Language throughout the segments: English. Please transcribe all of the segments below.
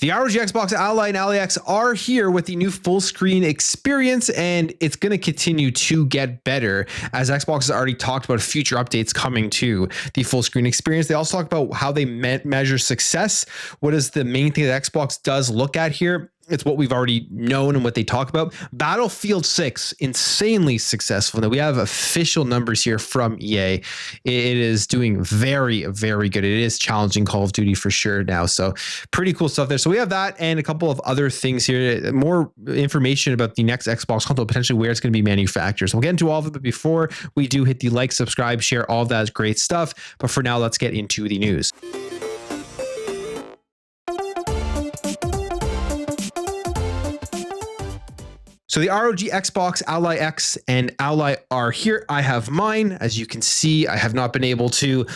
The ROG Xbox Ally and Ally X are here with the new full screen experience, and it's going to continue to get better as Xbox has already talked about future updates coming to the full screen experience. They also talk about how they measure success. What is the main thing that Xbox does look at here? It's what we've already known and what they talk about. Battlefield 6, insanely successful. Now we have official numbers here from EA. It is doing very, very good. It is challenging Call of Duty for sure now. So pretty cool stuff there. So we have that and a couple of other things here. More information about the next Xbox console, potentially where it's going to be manufactured. So we'll get into all of it. But before we do, hit the like, subscribe, share, all of that is great stuff. But for now, let's get into the news. So the ROG Xbox Ally X and Ally are here. I have mine. As you can see, I have not been able to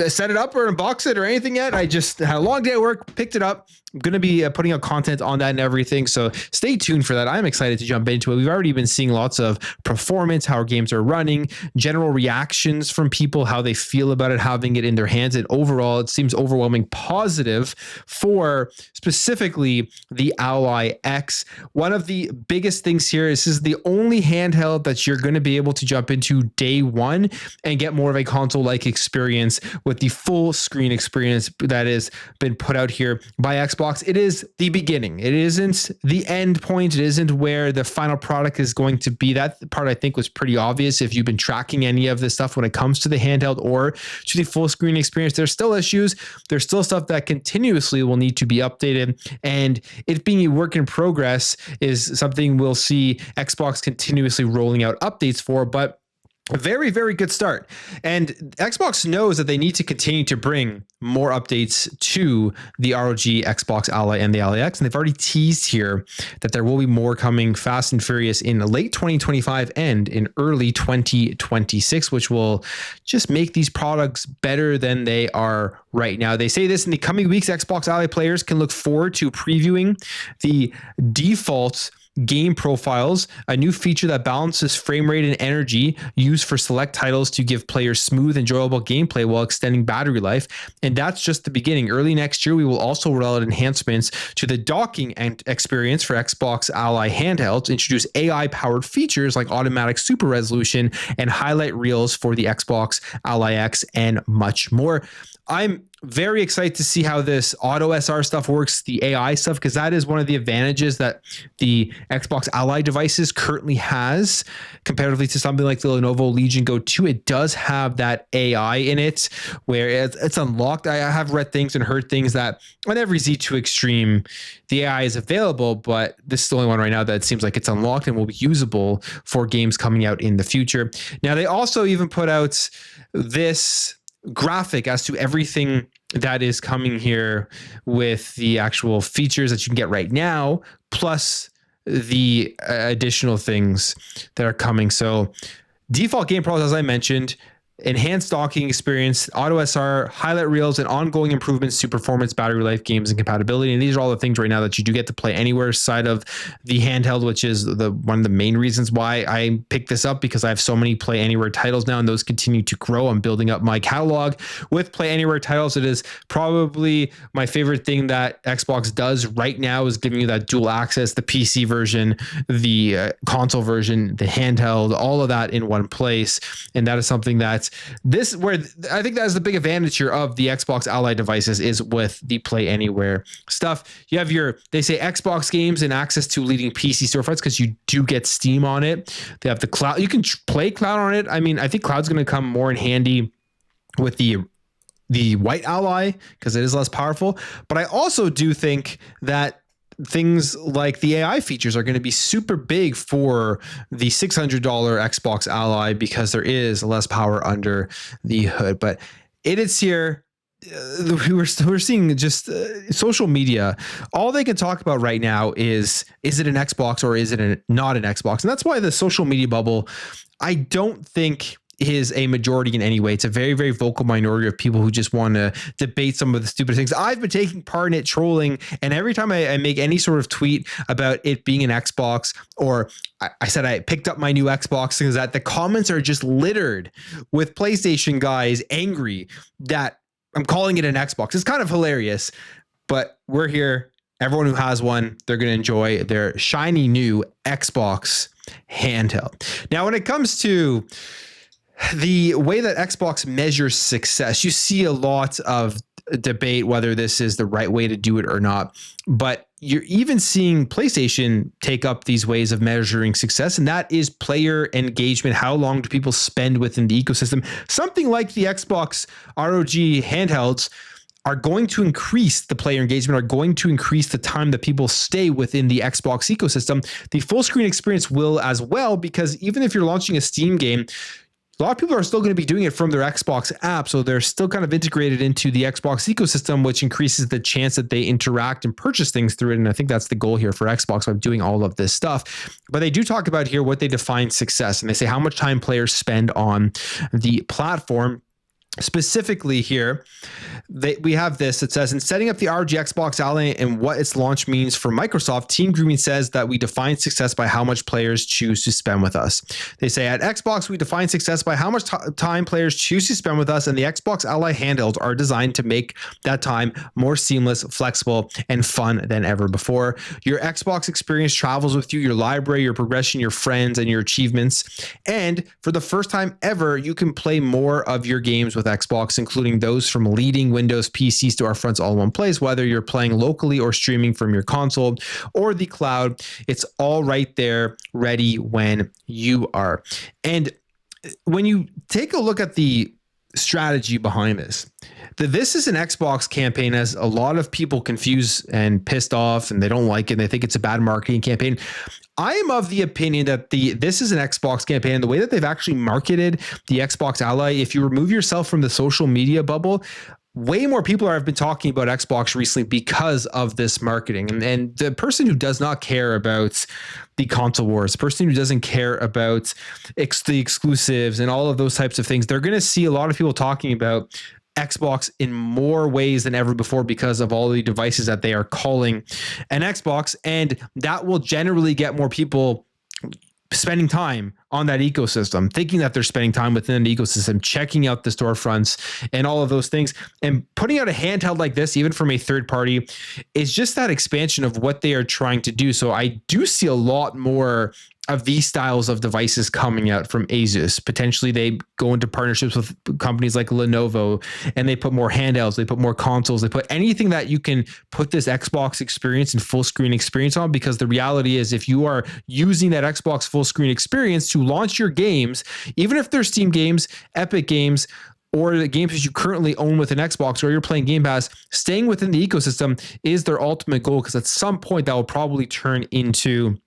set it up or unbox it or anything yet. I just had a long day at work, picked it up. I'm going to be putting out content on that and everything. So stay tuned for that. I'm excited to jump into it. We've already been seeing lots of performance, how our games are running, general reactions from people, how they feel about it, having it in their hands. And overall, it seems overwhelming positive for specifically the Ally X. One of the biggest things here is this is the only handheld that you're going to be able to jump into day one and get more of a console-like experience with the full screen experience that has been put out here by Xbox. It is the beginning. It isn't the end point. It isn't where the final product is going to be. That part I think was pretty obvious if you've been tracking any of this stuff when it comes to the handheld or to the full screen experience. There's still issues. There's still stuff that continuously will need to be updated, and it being a work in progress is something we'll see Xbox continuously rolling out updates for, but a very, very good start. And Xbox knows that they need to continue to bring more updates to the ROG Xbox Ally and the Ally X. And they've already teased here that there will be more coming fast and furious in late 2025 and in early 2026, which will just make these products better than they are right now. They say this in the coming weeks, Xbox Ally players can look forward to previewing the default game profiles, a new feature that balances frame rate and energy used for select titles to give players smooth, enjoyable gameplay while extending battery life. And that's just the beginning. Early next year, we will also roll out enhancements to the docking and experience for Xbox Ally handhelds, introduce AI-powered features like automatic super resolution and highlight reels for the Xbox Ally X, and much more. I'm very excited to see how this auto SR stuff works, the AI stuff, because that is one of the advantages that the Xbox Ally devices currently has comparatively to something like the Lenovo Legion Go 2. It does have that AI in it where it's unlocked. I have read things and heard things that on every Z2 Extreme, the AI is available, but this is the only one right now that seems like it's unlocked and will be usable for games coming out in the future. Now, they also even put out this graphic as to everything that is coming here with the actual features that you can get right now, plus the additional things that are coming. So default game pros, as I mentioned, enhanced docking experience, auto SR, highlight reels, and ongoing improvements to performance, battery life, games, and compatibility. And these are all the things right now that you do get to play anywhere side of the handheld, which is one of the main reasons why I picked this up, because I have so many Play Anywhere titles now, and those continue to grow. I'm building up my catalog with Play Anywhere titles. It is probably my favorite thing that Xbox does right now, is giving you that dual access, the PC version, the console version, the handheld, all of that in one place. And that is something that where I think that is the big advantage here of the Xbox Ally devices, is with the Play Anywhere stuff. You have they say Xbox games and access to leading PC storefronts, because you do get Steam on it. They have the cloud. You can play cloud on it. I mean, I think cloud's going to come more in handy with the white Ally because it is less powerful. But I also do think that things like the AI features are going to be super big for the $600 Xbox Ally, because there is less power under the hood. But it's here. We're seeing just social media. All they can talk about right now is it an Xbox or is it not an Xbox? And that's why the social media bubble, I don't think, is a majority in any way. It's a very, very vocal minority of people who just want to debate some of the stupid things. I've been taking part in it, trolling, and every time I make any sort of tweet about it being an Xbox, or I said I picked up my new Xbox, things that the comments are just littered with PlayStation guys angry that I'm calling it an Xbox. It's kind of hilarious, but we're here everyone who has one, they're going to enjoy their shiny new Xbox handheld. Now, when it comes to the way that Xbox measures success, you see a lot of debate whether this is the right way to do it or not. But you're even seeing PlayStation take up these ways of measuring success, and that is player engagement. How long do people spend within the ecosystem? Something like the Xbox ROG handhelds are going to increase the player engagement, are going to increase the time that people stay within the Xbox ecosystem. The full screen experience will as well, because even if you're launching a Steam game, a lot of people are still going to be doing it from their Xbox app. So they're still kind of integrated into the Xbox ecosystem, which increases the chance that they interact and purchase things through it. And I think that's the goal here for Xbox by doing all of this stuff. But they do talk about here what they define success. And they say how much time players spend on the platform. Specifically here, we have this. It says, in setting up the ROG Xbox Ally and what its launch means for Microsoft, Team Grooming says that we define success by how much players choose to spend with us. They say at Xbox, we define success by how much time players choose to spend with us, and the Xbox Ally handhelds are designed to make that time more seamless, flexible, and fun than ever before. Your Xbox experience travels with you, your library, your progression, your friends, and your achievements. And for the first time ever, you can play more of your games with Xbox, including those from leading Windows PC storefronts all in one place, whether you're playing locally or streaming from your console or the cloud. It's all right there, ready when you are. And when you take a look at the strategy behind this, this is an Xbox campaign, as a lot of people confuse and pissed off, and they don't like it, and they think it's a bad marketing campaign. I am of the opinion that this is an Xbox campaign, and the way that they've actually marketed the Xbox Ally, if you remove yourself from the social media bubble, way more people have been talking about Xbox recently because of this marketing. And the person who does not care about the console wars, the person who doesn't care about the exclusives and all of those types of things, they're going to see a lot of people talking about Xbox in more ways than ever before because of all the devices that they are calling an Xbox. And that will generally get more people spending time on that ecosystem, thinking that they're spending time within the ecosystem, checking out the storefronts and all of those things. And putting out a handheld like this, even from a third party, is just that expansion of what they are trying to do. So I do see a lot more of these styles of devices coming out from Asus. Potentially they go into partnerships with companies like Lenovo, and they put more handhelds, they put more consoles, they put anything that you can put this Xbox experience and full screen experience on, because the reality is if you are using that Xbox full screen experience to launch your games, even if they're Steam games, Epic games, or the games that you currently own with an Xbox, or you're playing Game Pass, staying within the ecosystem is their ultimate goal, because at some point that will probably turn into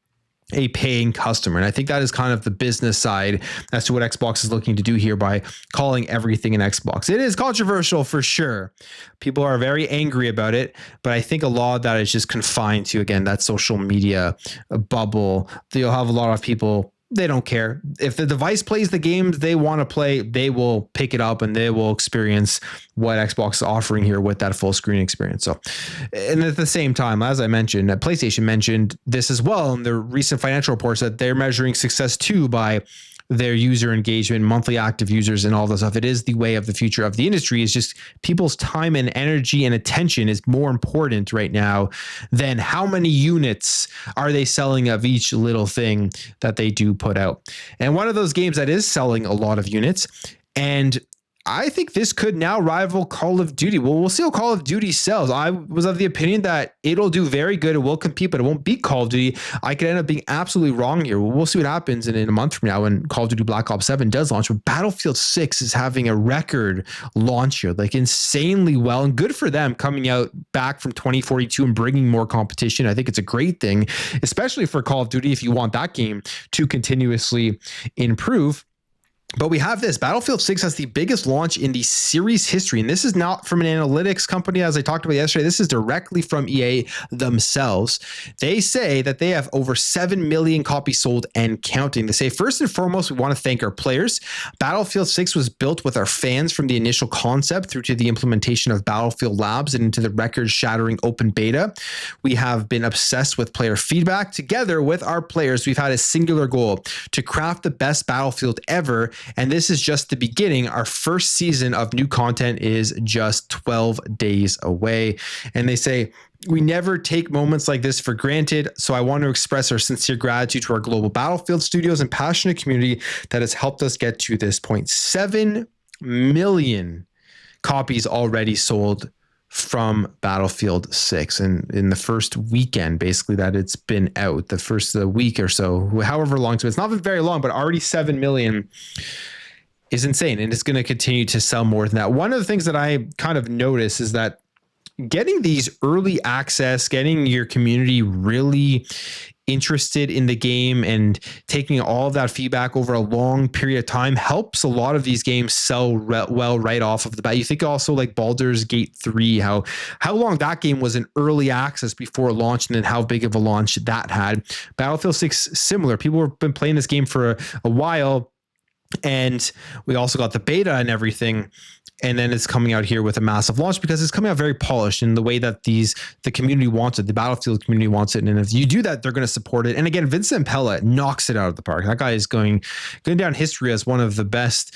a paying customer. And I think that is kind of the business side as to what Xbox is looking to do here by calling everything an Xbox. It is controversial for sure. People are very angry about it, but I think a lot of that is just confined to, again, that social media bubble. You'll have a lot of people, they don't care. If the device plays the games they want to play, they will pick it up and they will experience what Xbox is offering here with that full screen experience. So, and at the same time, as I mentioned, PlayStation mentioned this as well in their recent financial reports, that they're measuring success too by their user engagement, monthly active users, and all this stuff. It is the way of the future of the industry. It's just people's time and energy and attention is more important right now than how many units are they selling of each little thing that they do put out. And one of those games that is selling a lot of units, and I think this could now rival Call of Duty. Well, we'll see how Call of Duty sells. I was of the opinion that it'll do very good. It will compete, but it won't beat Call of Duty. I could end up being absolutely wrong here. We'll see what happens in a month from now when Call of Duty Black Ops 7 does launch. But Battlefield 6 is having a record launch here, like insanely well, and good for them coming out back from 2042 and bringing more competition. I think it's a great thing, especially for Call of Duty if you want that game to continuously improve. But we have this. Battlefield 6 has the biggest launch in the series history. And this is not from an analytics company, as I talked about yesterday. This is directly from EA themselves. They say that they have over 7 million copies sold and counting. They say, first and foremost, we want to thank our players. Battlefield 6 was built with our fans from the initial concept through to the implementation of Battlefield Labs and into the record-shattering open beta. We have been obsessed with player feedback. Together with our players, we've had a singular goal: to craft the best Battlefield ever And this is just the beginning. Our first season of new content is just 12 days away. And they say, we never take moments like this for granted. So I want to express our sincere gratitude to our global Battlefield studios and passionate community that has helped us get to this point. 7 million copies already sold from Battlefield 6. And in the first weekend, basically, that it's been out, the first week or so, however long it's not been very long, but already 7 million is insane. And it's going to continue to sell more than that. One of the things that I kind of notice is that getting these early access, getting your community really interested in the game and taking all of that feedback over a long period of time helps a lot of these games sell well right off of the bat. You think also like Baldur's Gate 3, how long that game was in early access before it launched and then how big of a launch that had. Battlefield 6, similar. People have been playing this game for a while, and we also got the beta and everything. And then it's coming out here with a massive launch because it's coming out very polished in the way that the community wants it, the Battlefield community wants it. And if you do that, they're going to support it. And again, Vincent Pella knocks it out of the park. That guy is going down history as one of the best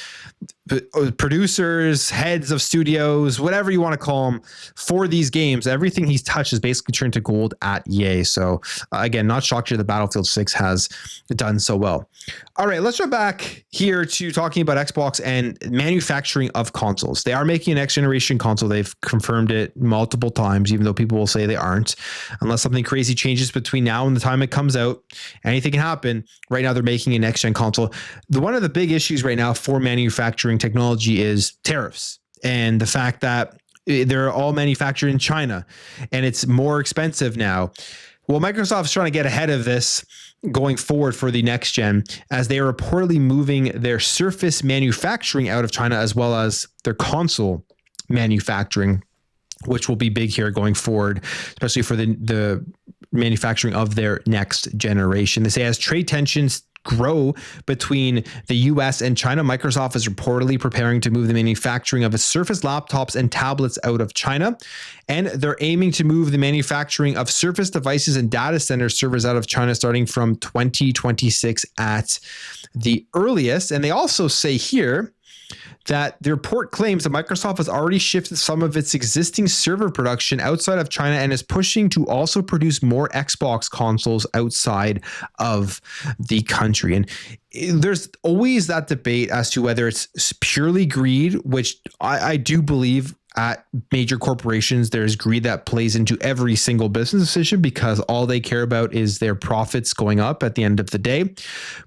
producers, heads of studios, whatever you want to call them, for these games. Everything he's touched is basically turned to gold at EA. So again, not shocked here that Battlefield 6 has done so well. All right, let's jump back here to talking about Xbox and manufacturing of consoles. They are making a next generation console. They've confirmed it multiple times, even though people will say they aren't. Unless something crazy changes between now and the time it comes out, anything can happen. Right now, they're making a next gen console. One of the big issues right now for manufacturing technology is tariffs and the fact that they're all manufactured in China and it's more expensive now. Well, Microsoft's trying to get ahead of this going forward for the next gen, as they are reportedly moving their Surface manufacturing out of China, as well as their console manufacturing, which will be big here going forward, especially for the manufacturing of their next generation. They say as trade tensions grow between the US and China, Microsoft is reportedly preparing to move the manufacturing of its Surface laptops and tablets out of China. And they're aiming to move the manufacturing of Surface devices and data center servers out of China starting from 2026 at the earliest. And they also say here that the report claims that Microsoft has already shifted some of its existing server production outside of China and is pushing to also produce more Xbox consoles outside of the country. And there's always that debate as to whether it's purely greed, which I do believe at major corporations, there's greed that plays into every single business decision because all they care about is their profits going up at the end of the day.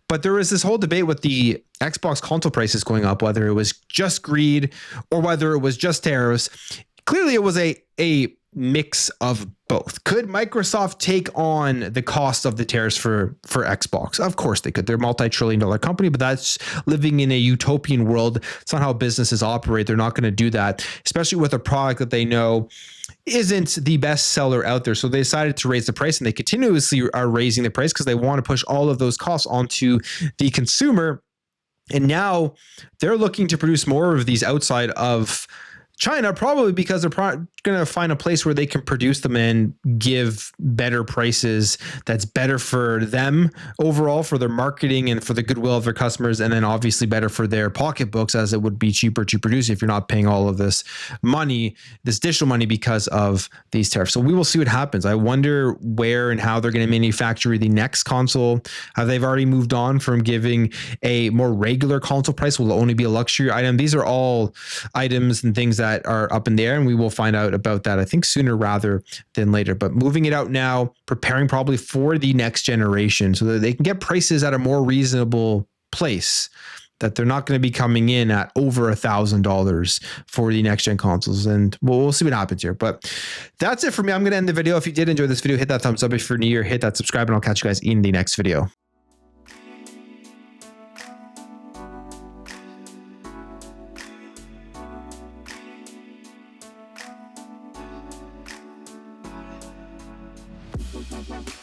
But there was this whole debate with the Xbox console prices going up, whether it was just greed or whether it was just tariffs. Clearly, it was a mix of both. Could Microsoft take on the cost of the tariffs for Xbox? Of course they could. They're a multi-trillion-dollar company, but that's living in a utopian world. It's not how businesses operate. They're not going to do that, especially with a product that they know isn't the best seller out there. So they decided to raise the price, and they continuously are raising the price because they want to push all of those costs onto the consumer. And now they're looking to produce more of these outside of China, probably because they're going to find a place where they can produce them and give better prices that's better for them overall, for their marketing and for the goodwill of their customers, and then obviously better for their pocketbooks, as it would be cheaper to produce if you're not paying all of this money, this additional money, because of these tariffs. So we will see what happens. I wonder where and how they're going to manufacture the next console. Have they've already moved on from giving a more regular console price? Will it only be a luxury item? These are all items and things that are up in the air, and we will find out about that, I think, sooner rather than later. But moving it out now, preparing probably for the next generation so that they can get prices at a more reasonable place, that they're not going to be coming in at over $1,000 for the next gen consoles. And we'll see what happens here. But that's it for me. I'm going to end the video. If you did enjoy this video, hit that thumbs up. If you're new, hit that subscribe, and I'll catch you guys in the next video. Bye.